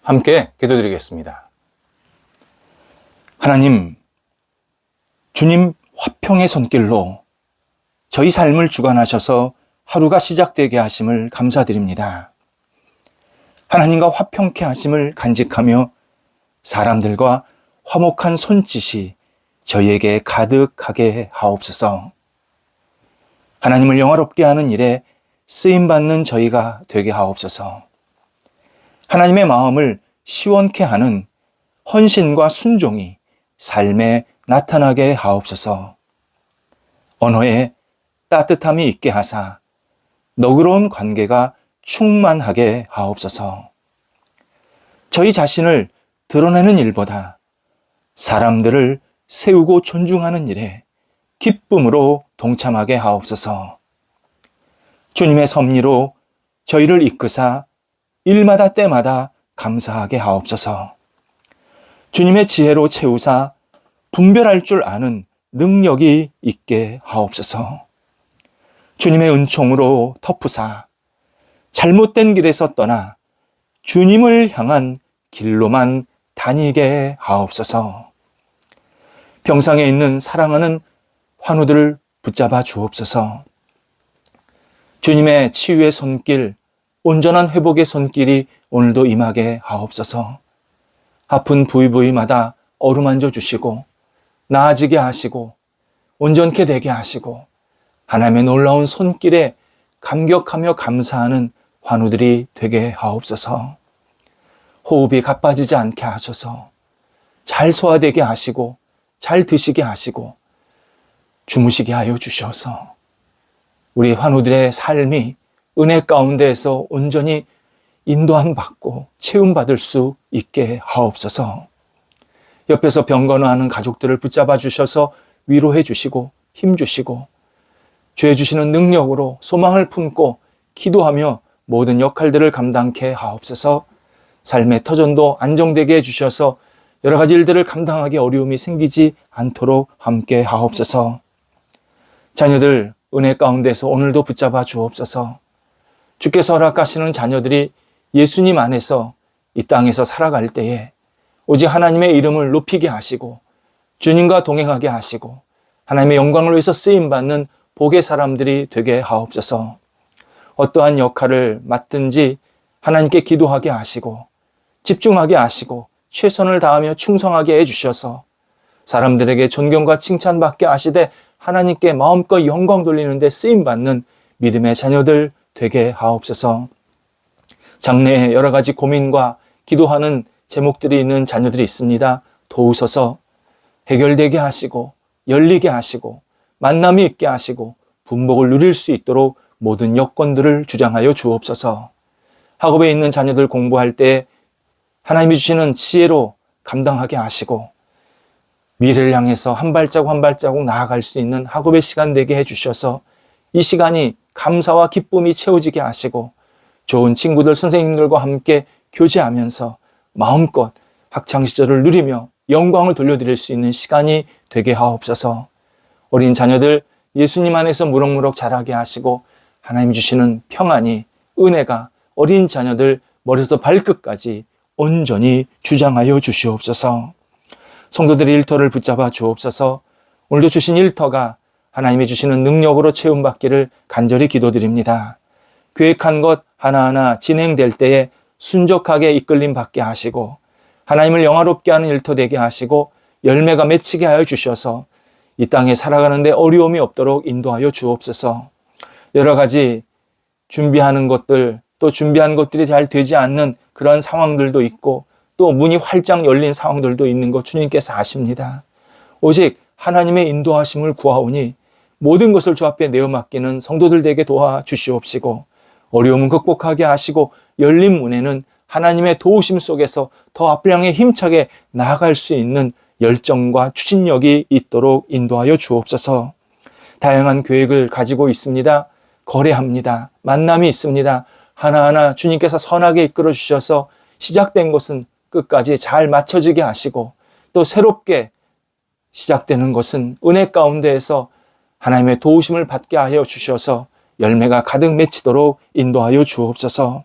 함께 기도드리겠습니다. 하나님, 주님 화평의 손길로 저희 삶을 주관하셔서 하루가 시작되게 하심을 감사드립니다. 하나님과 화평케 하심을 간직하며 사람들과 화목한 손짓이 저희에게 가득하게 하옵소서. 하나님을 영화롭게 하는 일에 쓰임받는 저희가 되게 하옵소서. 하나님의 마음을 시원케 하는 헌신과 순종이 삶에 나타나게 하옵소서. 언어에 따뜻함이 있게 하사 너그러운 관계가 충만하게 하옵소서. 저희 자신을 드러내는 일보다 사람들을 세우고 존중하는 일에 기쁨으로 동참하게 하옵소서. 주님의 섭리로 저희를 이끄사 일마다 때마다 감사하게 하옵소서. 주님의 지혜로 채우사 분별할 줄 아는 능력이 있게 하옵소서. 주님의 은총으로 덮으사 잘못된 길에서 떠나 주님을 향한 길로만 다니게 하옵소서. 병상에 있는 사랑하는 환우들을 붙잡아 주옵소서. 주님의 치유의 손길, 온전한 회복의 손길이 오늘도 임하게 하옵소서. 아픈 부위부위마다 어루만져 주시고 나아지게 하시고 온전케 되게 하시고 하나님의 놀라운 손길에 감격하며 감사하는 환우들이 되게 하옵소서. 호흡이 가빠지지 않게 하셔서 잘 소화되게 하시고 잘 드시게 하시고 주무시게 하여 주셔서 우리 환우들의 삶이 은혜 가운데에서 온전히 인도함 받고 채움받을 수 있게 하옵소서. 옆에서 병건호하는 가족들을 붙잡아 주셔서 위로해 주시고 힘 주시고 주해 주시는 능력으로 소망을 품고 기도하며 모든 역할들을 감당케 하옵소서. 삶의 터전도 안정되게 해주셔서 여러 가지 일들을 감당하기 어려움이 생기지 않도록 함께 하옵소서. 자녀들 은혜 가운데서 오늘도 붙잡아 주옵소서. 주께서 허락하시는 자녀들이 예수님 안에서 이 땅에서 살아갈 때에 오직 하나님의 이름을 높이게 하시고 주님과 동행하게 하시고 하나님의 영광을 위해서 쓰임받는 복의 사람들이 되게 하옵소서. 어떠한 역할을 맡든지 하나님께 기도하게 하시고 집중하게 하시고 최선을 다하며 충성하게 해주셔서 사람들에게 존경과 칭찬받게 하시되 하나님께 마음껏 영광 돌리는 데 쓰임받는 믿음의 자녀들 되게 하옵소서. 장래에 여러 가지 고민과 기도하는 제목들이 있는 자녀들이 있습니다. 도우소서. 해결되게 하시고 열리게 하시고 만남이 있게 하시고 분복을 누릴 수 있도록 모든 여건들을 주장하여 주옵소서. 학업에 있는 자녀들 공부할 때 하나님이 주시는 지혜로 감당하게 하시고 미래를 향해서 한 발자국 한 발자국 나아갈 수 있는 학업의 시간 되게 해주셔서 이 시간이 감사와 기쁨이 채워지게 하시고 좋은 친구들 선생님들과 함께 교제하면서 마음껏 학창시절을 누리며 영광을 돌려드릴 수 있는 시간이 되게 하옵소서. 어린 자녀들 예수님 안에서 무럭무럭 자라게 하시고 하나님 주시는 평안이 은혜가 어린 자녀들 머리에서 발끝까지 온전히 주장하여 주시옵소서. 성도들의 일터를 붙잡아 주옵소서. 오늘도 주신 일터가 하나님이 주시는 능력으로 채움받기를 간절히 기도드립니다. 계획한 것 하나하나 진행될 때에 순적하게 이끌림 받게 하시고 하나님을 영화롭게 하는 일터 되게 하시고 열매가 맺히게 하여 주셔서 이 땅에 살아가는데 어려움이 없도록 인도하여 주옵소서. 여러 가지 준비하는 것들 또 준비한 것들이 잘 되지 않는 그런 상황들도 있고 또 문이 활짝 열린 상황들도 있는 것 주님께서 아십니다. 오직 하나님의 인도하심을 구하오니 모든 것을 주 앞에 내어 맡기는 성도들에게 도와주시옵시고 어려움은 극복하게 하시고 열린 문에는 하나님의 도우심 속에서 더 앞을 향해 힘차게 나아갈 수 있는 열정과 추진력이 있도록 인도하여 주옵소서. 다양한 계획을 가지고 있습니다. 거래합니다. 만남이 있습니다. 하나하나 주님께서 선하게 이끌어 주셔서 시작된 것은 끝까지 잘 맞춰지게 하시고 또 새롭게 시작되는 것은 은혜 가운데에서 하나님의 도우심을 받게 하여 주셔서 열매가 가득 맺히도록 인도하여 주옵소서.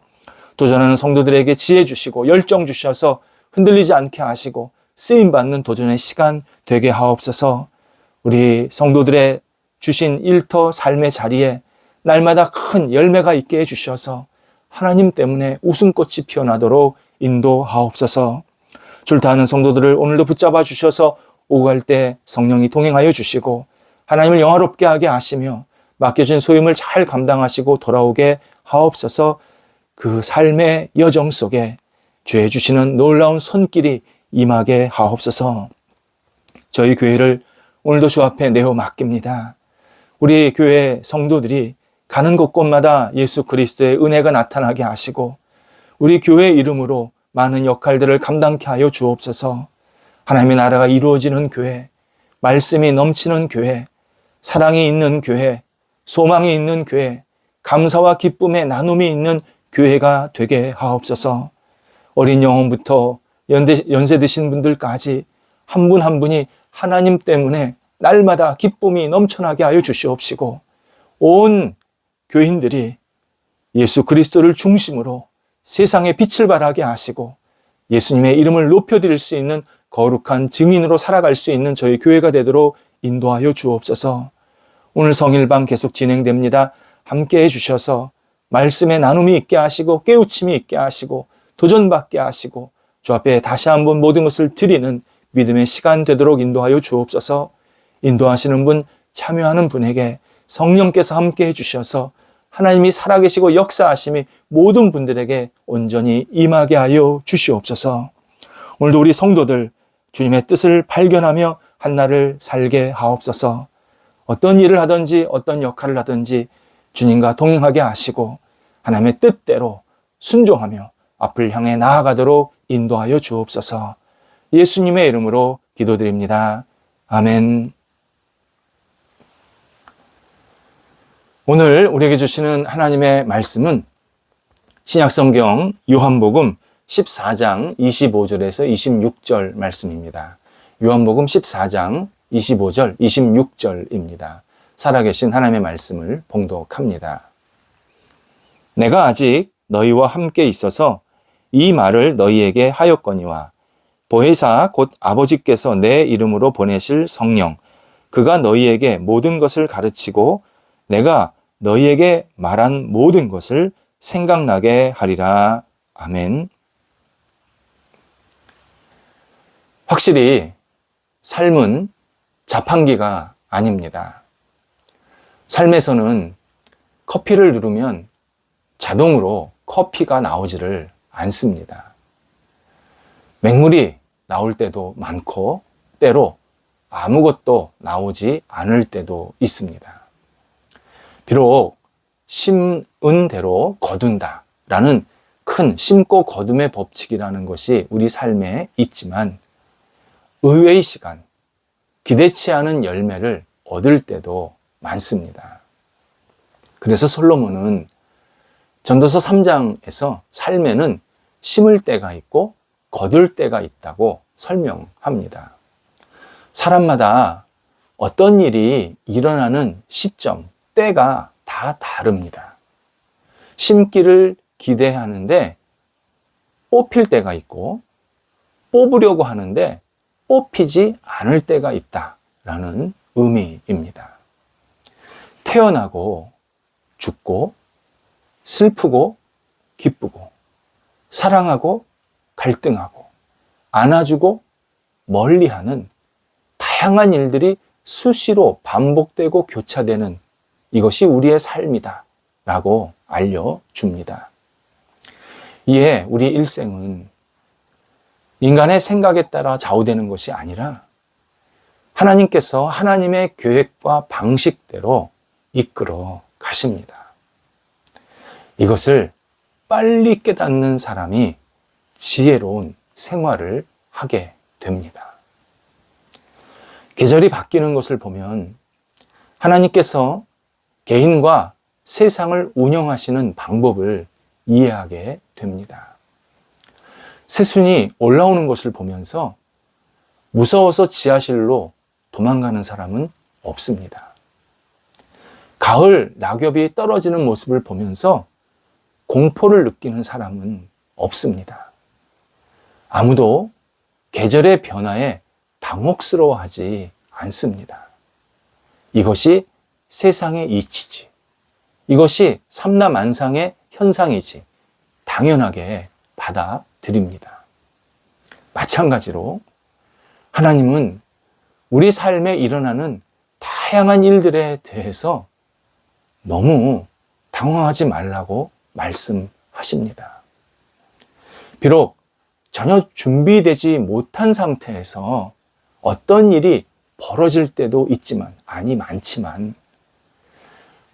도전하는 성도들에게 지혜 주시고 열정 주셔서 흔들리지 않게 하시고 쓰임받는 도전의 시간 되게 하옵소서. 우리 성도들의 주신 일터 삶의 자리에 날마다 큰 열매가 있게 해주셔서 하나님 때문에 웃음꽃이 피어나도록 인도하옵소서. 줄타하는 성도들을 오늘도 붙잡아 주셔서 오고 갈 때 성령이 동행하여 주시고 하나님을 영화롭게 하게 하시며 맡겨진 소임을 잘 감당하시고 돌아오게 하옵소서. 그 삶의 여정 속에 주의 주시는 놀라운 손길이 임하게 하옵소서. 저희 교회를 오늘도 주 앞에 내어 맡깁니다. 우리 교회 성도들이 가는 곳곳마다 예수 그리스도의 은혜가 나타나게 하시고 우리 교회 이름으로 많은 역할들을 감당케 하여 주옵소서. 하나님의 나라가 이루어지는 교회, 말씀이 넘치는 교회, 사랑이 있는 교회, 소망이 있는 교회, 감사와 기쁨의 나눔이 있는 교회가 되게 하옵소서. 어린 영혼부터 연세 드신 분들까지 한 분 한 분이 하나님 때문에 날마다 기쁨이 넘쳐나게 하여 주시옵시고 온 교인들이 예수 그리스도를 중심으로 세상에 빛을 발하게 하시고 예수님의 이름을 높여드릴 수 있는 거룩한 증인으로 살아갈 수 있는 저희 교회가 되도록 인도하여 주옵소서. 오늘 성일방 계속 진행됩니다. 함께 해주셔서 말씀의 나눔이 있게 하시고 깨우침이 있게 하시고 도전받게 하시고 주 앞에 다시 한번 모든 것을 드리는 믿음의 시간 되도록 인도하여 주옵소서. 인도하시는 분, 참여하는 분에게 성령께서 함께 해주셔서 하나님이 살아계시고 역사하심이 모든 분들에게 온전히 임하게 하여 주시옵소서. 오늘도 우리 성도들 주님의 뜻을 발견하며 한날을 살게 하옵소서. 어떤 일을 하든지 어떤 역할을 하든지 주님과 동행하게 하시고 하나님의 뜻대로 순종하며 앞을 향해 나아가도록 인도하여 주옵소서. 예수님의 이름으로 기도드립니다. 아멘. 오늘 우리에게 주시는 하나님의 말씀은 신약성경 요한복음 14장 25절에서 26절 말씀입니다. 요한복음 14장 25절, 26절입니다. 살아계신 하나님의 말씀을 봉독합니다. 내가 아직 너희와 함께 있어서 이 말을 너희에게 하였거니와 보혜사 곧 아버지께서 내 이름으로 보내실 성령 그가 너희에게 모든 것을 가르치고 내가 너희에게 말한 모든 것을 생각나게 하리라. 아멘. 확실히 삶은 자판기가 아닙니다. 삶에서는 커피를 누르면 자동으로 커피가 나오지를 않습니다. 맹물이 나올 때도 많고 때로 아무것도 나오지 않을 때도 있습니다. 비록 심은 대로 거둔다라는 큰 심고 거둠의 법칙이라는 것이 우리 삶에 있지만 의외의 시간, 기대치 않은 열매를 얻을 때도 많습니다. 그래서 솔로몬은 전도서 3장에서 삶에는 심을 때가 있고 거둘 때가 있다고 설명합니다. 사람마다 어떤 일이 일어나는 시점, 때가 다 다릅니다. 심기를 기대하는데 뽑힐 때가 있고 뽑으려고 하는데 뽑히지 않을 때가 있다라는 의미입니다. 태어나고 죽고 슬프고 기쁘고 사랑하고 갈등하고 안아주고 멀리하는 다양한 일들이 수시로 반복되고 교차되는 이것이 우리의 삶이다 라고 알려줍니다. 이에 우리 일생은 인간의 생각에 따라 좌우되는 것이 아니라 하나님께서 하나님의 계획과 방식대로 이끌어 가십니다. 이것을 빨리 깨닫는 사람이 지혜로운 생활을 하게 됩니다. 계절이 바뀌는 것을 보면 하나님께서 개인과 세상을 운영하시는 방법을 이해하게 됩니다. 새순이 올라오는 것을 보면서 무서워서 지하실로 도망가는 사람은 없습니다. 가을 낙엽이 떨어지는 모습을 보면서 공포를 느끼는 사람은 없습니다. 아무도 계절의 변화에 당혹스러워하지 않습니다. 이것이 세상의 이치지. 이것이 삼라만상의 현상이지. 당연하게 받아들입니다. 마찬가지로 하나님은 우리 삶에 일어나는 다양한 일들에 대해서 너무 당황하지 말라고 말씀하십니다. 비록 전혀 준비되지 못한 상태에서 어떤 일이 벌어질 때도 있지만, 많지만,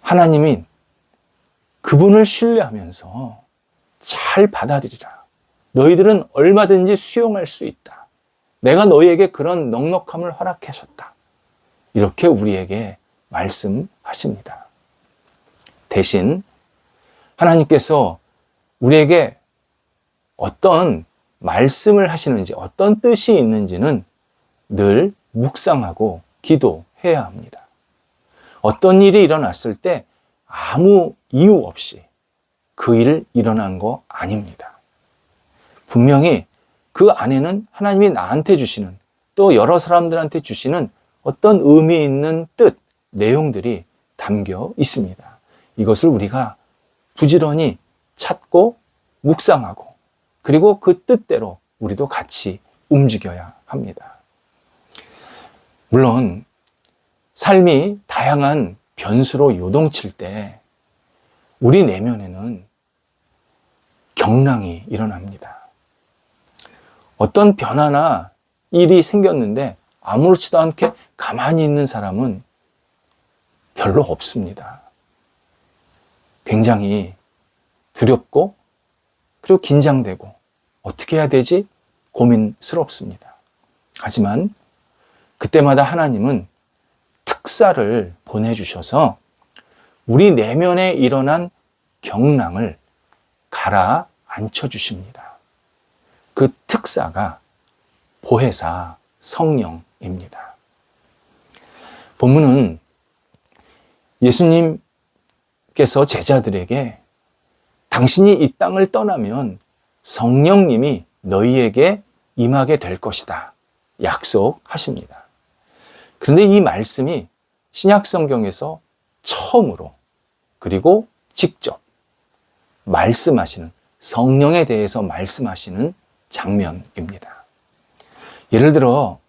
하나님이 그분을 신뢰하면서 잘 받아들이라. 너희들은 얼마든지 수용할 수 있다. 내가 너희에게 그런 넉넉함을 허락하셨다. 이렇게 우리에게 말씀하십니다. 대신 하나님께서 우리에게 어떤 말씀을 하시는지, 어떤 뜻이 있는지는 늘 묵상하고 기도해야 합니다. 어떤 일이 일어났을 때 아무 이유 없이 그 일이 일어난 거 아닙니다. 분명히 그 안에는 하나님이 나한테 주시는, 또 여러 사람들한테 주시는 어떤 의미 있는 뜻, 내용들이 담겨 있습니다. 이것을 우리가 부지런히 찾고 묵상하고, 그리고 그 뜻대로 우리도 같이 움직여야 합니다. 물론 삶이 다양한 변수로 요동칠 때 우리 내면에는 경랑이 일어납니다. 어떤 변화나 일이 생겼는데 아무렇지도 않게 가만히 있는 사람은 별로 없습니다. 굉장히 두렵고, 그리고 긴장되고, 어떻게 해야 되지? 고민스럽습니다. 하지만 그때마다 하나님은 특사를 보내주셔서 우리 내면에 일어난 경랑을 가라앉혀 주십니다. 그 특사가 보혜사 성령입니다. 본문은 예수님께서 제자들에게 당신이 이 땅을 떠나면 성령님이 너희에게 임하게 될 것이다 약속하십니다. 그런데 이 말씀이 신약 성경에서 처음으로, 그리고 직접 말씀하시는, 성령에 대해서 말씀하시는 장면입니다. 예를 들어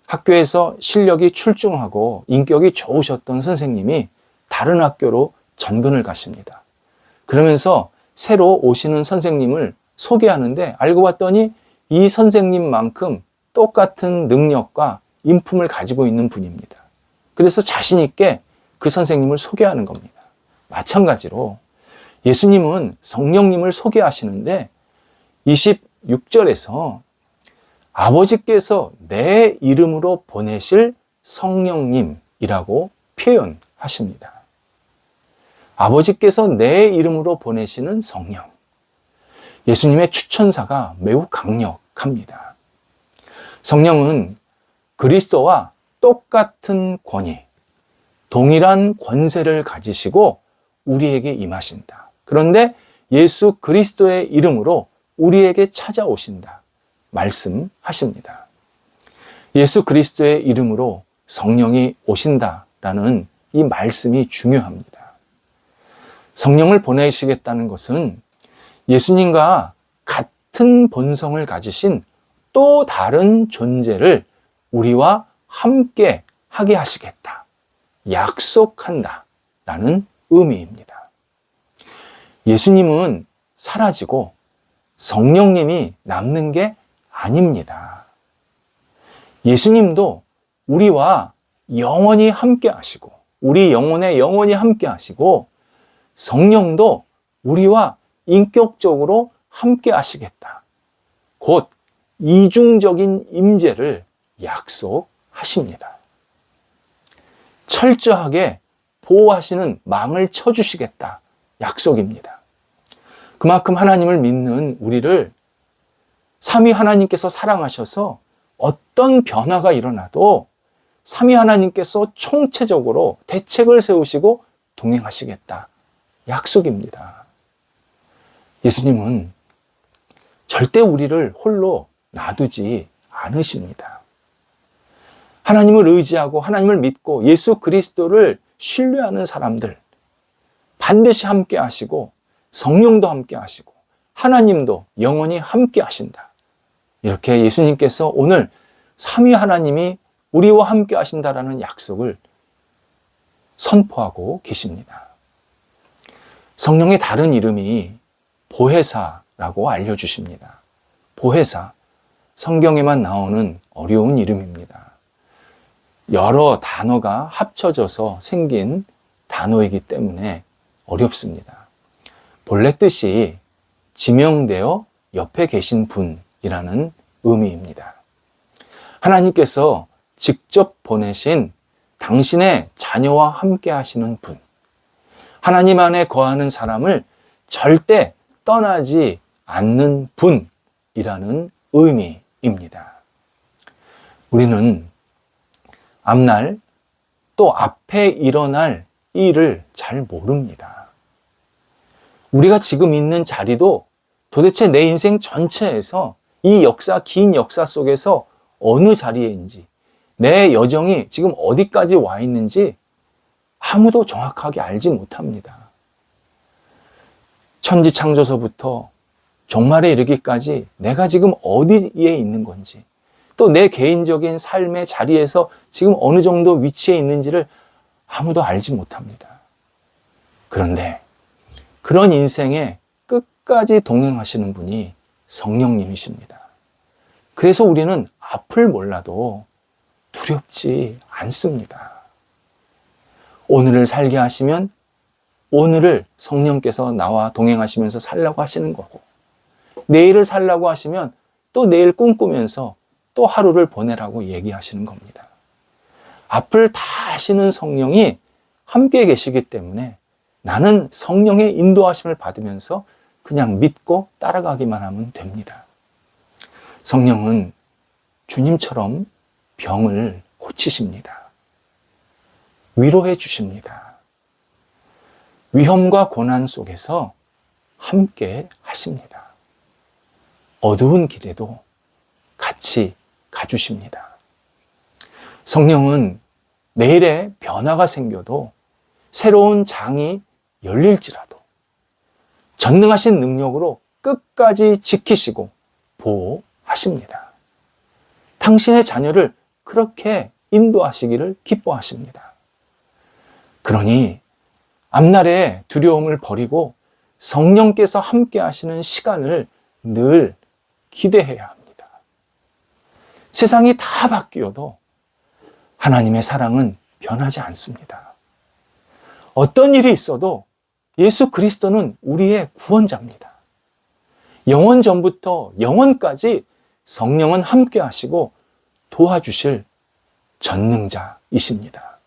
학교에서 실력이 출중하고 인격이 좋으셨던 선생님이 다른 학교로 전근을 가십니다. 그러면서 새로 오시는 선생님을 소개하는데 알고 봤더니 이 선생님만큼 똑같은 능력과 인품을 가지고 있는 분입니다. 그래서 자신 있게 그 선생님을 소개하는 겁니다. 마찬가지로 예수님은 성령님을 소개하시는데 26절에서 아버지께서 내 이름으로 보내실 성령님이라고 표현하십니다. 아버지께서 내 이름으로 보내시는 성령. 예수님의 추천사가 매우 강력합니다. 성령은 그리스도와 똑같은 권위, 동일한 권세를 가지시고 우리에게 임하신다. 그런데 예수 그리스도의 이름으로 우리에게 찾아오신다 말씀하십니다. 예수 그리스도의 이름으로 성령이 오신다라는 이 말씀이 중요합니다. 성령을 보내시겠다는 것은 예수님과 같은 본성을 가지신 또 다른 존재를 우리와 함께 하게 하시겠다, 약속한다 라는 의미입니다. 예수님은 사라지고 성령님이 남는 게 아닙니다. 예수님도 우리와 영원히 함께 하시고, 우리 영혼에 영원히 함께 하시고, 성령도 우리와 인격적으로 함께 하시겠다. 곧 이중적인 임재를 약속하십니다. 철저하게 보호하시는 망을 쳐주시겠다 약속입니다. 그만큼 하나님을 믿는 우리를 삼위 하나님께서 사랑하셔서 어떤 변화가 일어나도 삼위 하나님께서 총체적으로 대책을 세우시고 동행하시겠다 약속입니다. 예수님은 절대 우리를 홀로 놔두지 않으십니다. 하나님을 의지하고 하나님을 믿고 예수 그리스도를 신뢰하는 사람들 반드시 함께 하시고 성령도 함께 하시고 하나님도 영원히 함께 하신다. 이렇게 예수님께서 오늘 삼위 하나님이 우리와 함께 하신다라는 약속을 선포하고 계십니다. 성령의 다른 이름이 보혜사라고 알려주십니다. 보혜사, 성경에만 나오는 어려운 이름입니다. 여러 단어가 합쳐져서 생긴 단어이기 때문에 어렵습니다. 본래 뜻이 지명되어 옆에 계신 분이라는 의미입니다. 하나님께서 직접 보내신 당신의 자녀와 함께 하시는 분, 하나님 안에 거하는 사람을 절대 떠나지 않는 분이라는 의미입니다. 우리는 앞날 또 앞에 일어날 일을 잘 모릅니다. 우리가 지금 있는 자리도 도대체 내 인생 전체에서 이 역사, 긴 역사 속에서 어느 자리에인지, 내 여정이 지금 어디까지 와 있는지 아무도 정확하게 알지 못합니다. 천지창조서부터 종말에 이르기까지 내가 지금 어디에 있는 건지, 또 내 개인적인 삶의 자리에서 지금 어느 정도 위치에 있는지를 아무도 알지 못합니다. 그런데 그런 인생에 끝까지 동행하시는 분이 성령님이십니다. 그래서 우리는 앞을 몰라도 두렵지 않습니다. 오늘을 살게 하시면 오늘을 성령께서 나와 동행하시면서 살라고 하시는 거고, 내일을 살라고 하시면 또 내일 꿈꾸면서 또 하루를 보내라고 얘기하시는 겁니다. 앞을 다 아시는 성령이 함께 계시기 때문에 나는 성령의 인도하심을 받으면서 그냥 믿고 따라가기만 하면 됩니다. 성령은 주님처럼 병을 고치십니다. 위로해 주십니다. 위험과 고난 속에서 함께 하십니다. 어두운 길에도 같이 가주십니다. 성령은 내일에 변화가 생겨도 새로운 장이 열릴지라도 전능하신 능력으로 끝까지 지키시고 보호하십니다. 당신의 자녀를 그렇게 인도하시기를 기뻐하십니다. 그러니 앞날의 두려움을 버리고 성령께서 함께 하시는 시간을 늘 기대해야 합니다. 세상이 다 바뀌어도 하나님의 사랑은 변하지 않습니다. 어떤 일이 있어도 예수 그리스도는 우리의 구원자입니다. 영원 전부터 영원까지 성령은 함께 하시고 도와주실 전능자이십니다.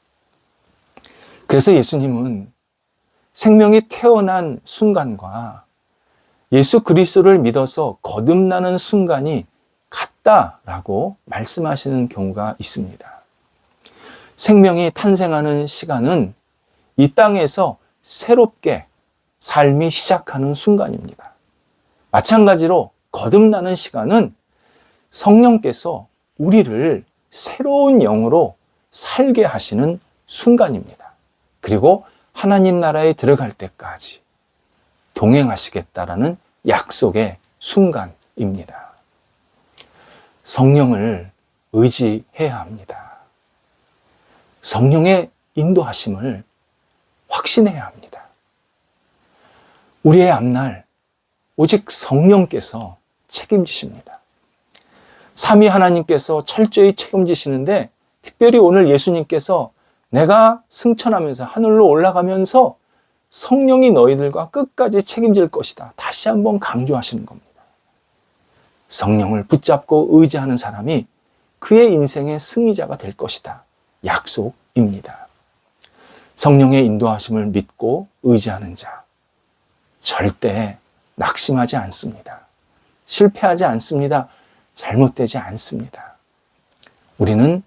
그래서 예수님은 생명이 태어난 순간과 예수 그리스도를 믿어서 거듭나는 순간이 같다라고 말씀하시는 경우가 있습니다. 생명이 탄생하는 시간은 이 땅에서 새롭게 삶이 시작하는 순간입니다. 마찬가지로 거듭나는 시간은 성령께서 우리를 새로운 영으로 살게 하시는 순간입니다. 그리고 하나님 나라에 들어갈 때까지 동행하시겠다라는 약속의 순간입니다. 성령을 의지해야 합니다. 성령의 인도하심을 확신해야 합니다. 우리의 앞날 오직 성령께서 책임지십니다. 삼위 하나님께서 철저히 책임지시는데 특별히 오늘 예수님께서 내가 승천하면서 하늘로 올라가면서 성령이 너희들과 끝까지 책임질 것이다. 다시 한번 강조하시는 겁니다. 성령을 붙잡고 의지하는 사람이 그의 인생의 승리자가 될 것이다. 약속입니다. 성령의 인도하심을 믿고 의지하는 자, 절대 낙심하지 않습니다. 실패하지 않습니다. 잘못되지 않습니다. 우리는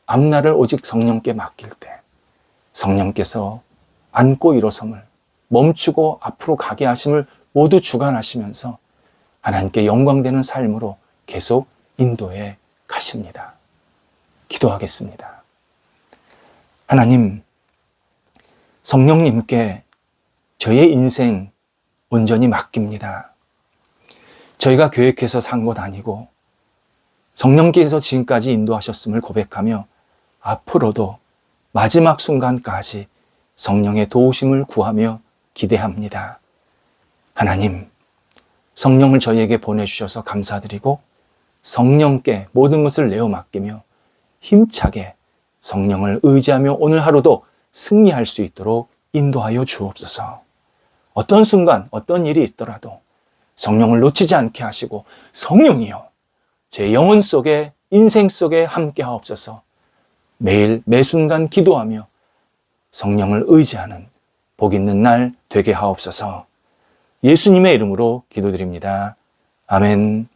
앞날을 오직 성령께 맡길 때 성령께서 안고 일어섬을 멈추고 앞으로 가게 하심을 모두 주관하시면서 하나님께 영광되는 삶으로 계속 인도해 가십니다. 기도하겠습니다. 하나님, 성령님께 저의 인생 온전히 맡깁니다. 저희가 계획해서 산 것 아니고 성령께서 지금까지 인도하셨음을 고백하며 앞으로도 마지막 순간까지 성령의 도우심을 구하며 기대합니다. 하나님, 성령을 저희에게 보내주셔서 감사드리고 성령께 모든 것을 내어 맡기며 힘차게 성령을 의지하며 오늘 하루도 승리할 수 있도록 인도하여 주옵소서. 어떤 순간, 어떤 일이 있더라도 성령을 놓치지 않게 하시고 성령이여 제 영혼 속에 인생 속에 함께 하옵소서. 매일 매순간 기도하며 성령을 의지하는 복 있는 날 되게 하옵소서. 예수님의 이름으로 기도드립니다. 아멘.